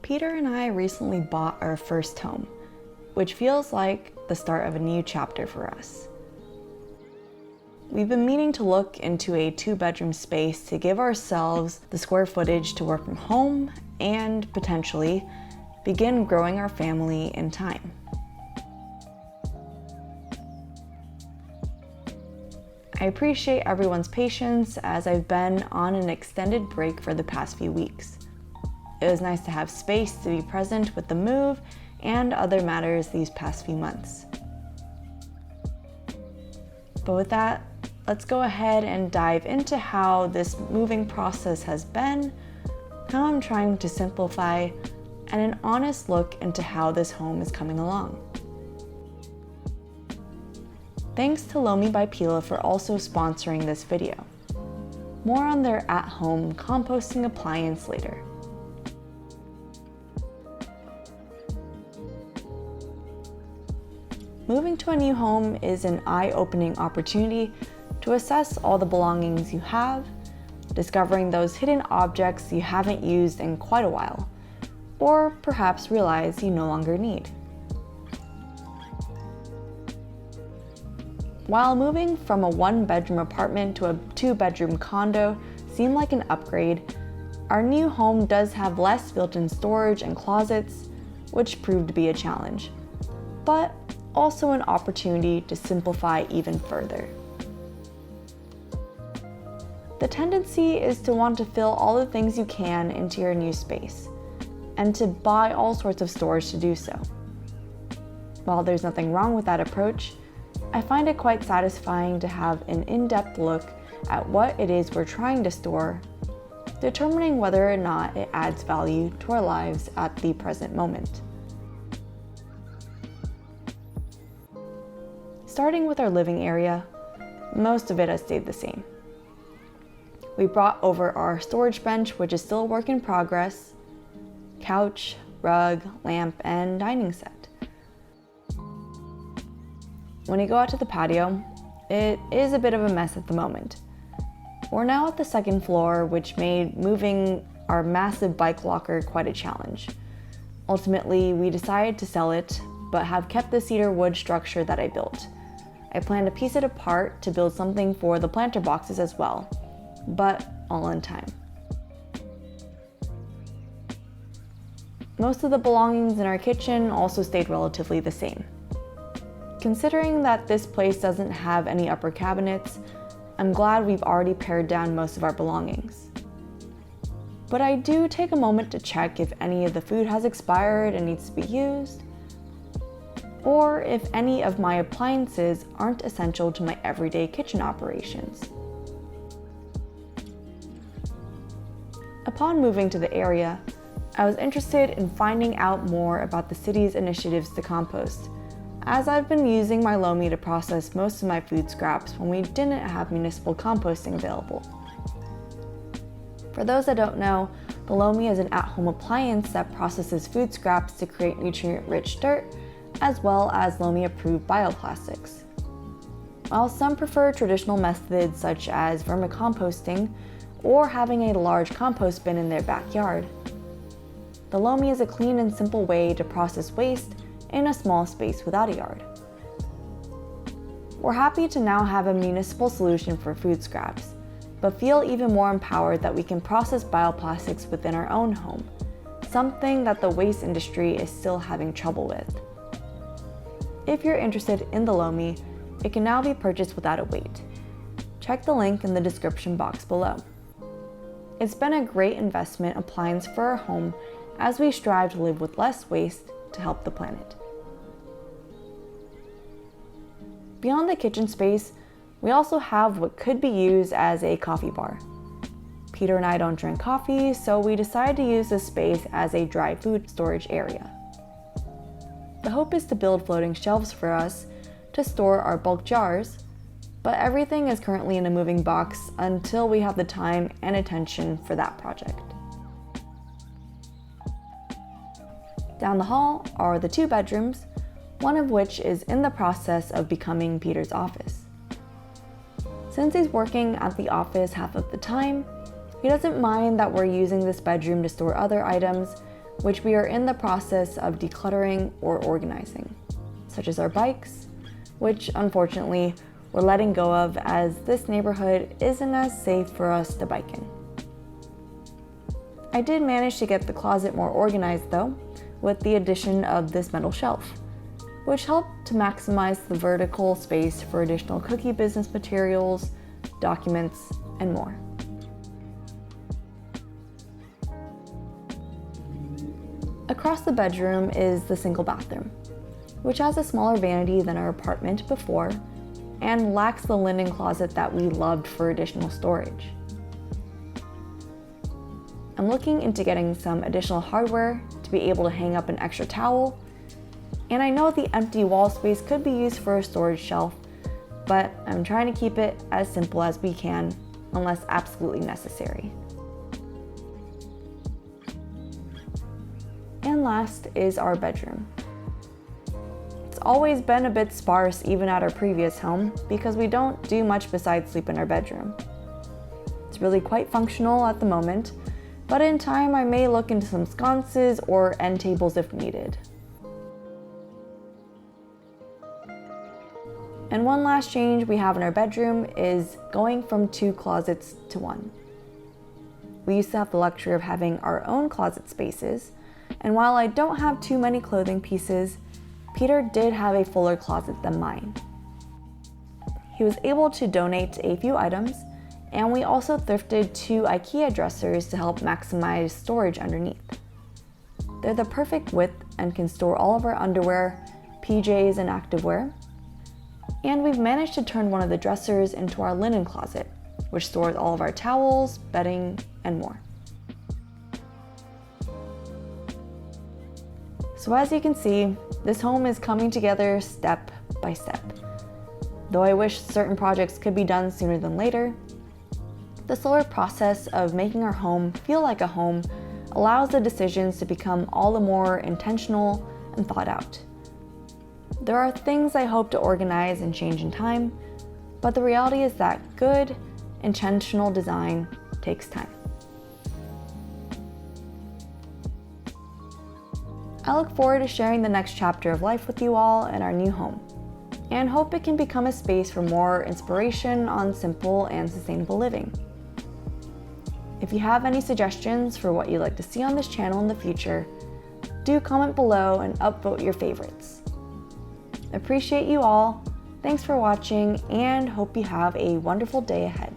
Peter and I recently bought our first home, which feels like the start of a new chapter for us. We've been meaning to look into a 2-bedroom space to give ourselves the square footage to work from home and potentially begin growing our family in time. I appreciate everyone's patience as I've been on an extended break for the past few weeks. It was nice to have space to be present with the move and other matters these past few months. But with that, let's go ahead and dive into how this moving process has been, how I'm trying to simplify, and an honest look into how this home is coming along. Thanks to Lomi by Patio for also sponsoring this video. More on their at-home composting appliance later. Moving to a new home is an eye-opening opportunity to assess all the belongings you have, discovering those hidden objects you haven't used in quite a while, or perhaps realize you no longer need. While moving from a 1-bedroom apartment to a 2-bedroom condo seemed like an upgrade, our new home does have less built-in storage and closets, which proved to be a challenge, but also an opportunity to simplify even further. The tendency is to want to fill all the things you can into your new space, and to buy all sorts of storage to do so. While there's nothing wrong with that approach, I find it quite satisfying to have an in-depth look at what it is we're trying to store, determining whether or not it adds value to our lives at the present moment. Starting with our living area, most of it has stayed the same. We brought over our storage bench, which is still a work in progress, couch, rug, lamp, and dining set. When you go out to the patio, it is a bit of a mess at the moment. We're now at the 2nd floor, which made moving our massive bike locker quite a challenge. Ultimately, we decided to sell it, but have kept the cedar wood structure that I built. I plan to piece it apart to build something for the planter boxes as well, but all in time. Most of the belongings in our kitchen also stayed relatively the same. Considering that this place doesn't have any upper cabinets, I'm glad we've already pared down most of our belongings. But I do take a moment to check if any of the food has expired and needs to be used, or if any of my appliances aren't essential to my everyday kitchen operations. Upon moving to the area, I was interested in finding out more about the city's initiatives to compost, as I've been using my Lomi to process most of my food scraps when we didn't have municipal composting available. For those that don't know, the Lomi is an at-home appliance that processes food scraps to create nutrient-rich dirt, as well as Lomi-approved bioplastics. While some prefer traditional methods such as vermicomposting or having a large compost bin in their backyard, the Lomi is a clean and simple way to process waste in a small space without a yard. We're happy to now have a municipal solution for food scraps, but feel even more empowered that we can process bioplastics within our own home, something that the waste industry is still having trouble with. If you're interested in the Lomi, it can now be purchased without a wait. Check the link in the description box below. It's been a great investment appliance for our home as we strive to live with less waste to help the planet. Beyond the kitchen space, we also have what could be used as a coffee bar. Peter and I don't drink coffee, so we decided to use this space as a dry food storage area. The hope is to build floating shelves for us to store our bulk jars, but everything is currently in a moving box until we have the time and attention for that project. Down the hall are the 2 bedrooms, one of which is in the process of becoming Peter's office. Since he's working at the office half of the time, he doesn't mind that we're using this bedroom to store other items, which we are in the process of decluttering or organizing, such as our bikes, which unfortunately we're letting go of as this neighborhood isn't as safe for us to bike in. I did manage to get the closet more organized though, with the addition of this metal shelf, which helped to maximize the vertical space for additional cookie business materials, documents, and more. Across the bedroom is the single bathroom, which has a smaller vanity than our apartment before and lacks the linen closet that we loved for additional storage. I'm looking into getting some additional hardware to be able to hang up an extra towel, and I know the empty wall space could be used for a storage shelf, but I'm trying to keep it as simple as we can unless absolutely necessary. And last is our bedroom. It's always been a bit sparse even at our previous home because we don't do much besides sleep in our bedroom. It's really quite functional at the moment, but in time I may look into some sconces or end tables if needed. And one last change we have in our bedroom is going from 2 closets to 1. We used to have the luxury of having our own closet spaces, and while I don't have too many clothing pieces, Peter did have a fuller closet than mine. He was able to donate a few items, and we also thrifted 2 IKEA dressers to help maximize storage underneath. They're the perfect width and can store all of our underwear, PJs, and activewear. And we've managed to turn one of the dressers into our linen closet, which stores all of our towels, bedding, and more. So as you can see, this home is coming together step by step. Though I wish certain projects could be done sooner than later, the slower process of making our home feel like a home allows the decisions to become all the more intentional and thought out. There are things I hope to organize and change in time, but the reality is that good, intentional design takes time. I look forward to sharing the next chapter of life with you all in our new home, and hope it can become a space for more inspiration on simple and sustainable living. If you have any suggestions for what you'd like to see on this channel in the future, do comment below and upvote your favorites. Appreciate you all, thanks for watching, and hope you have a wonderful day ahead.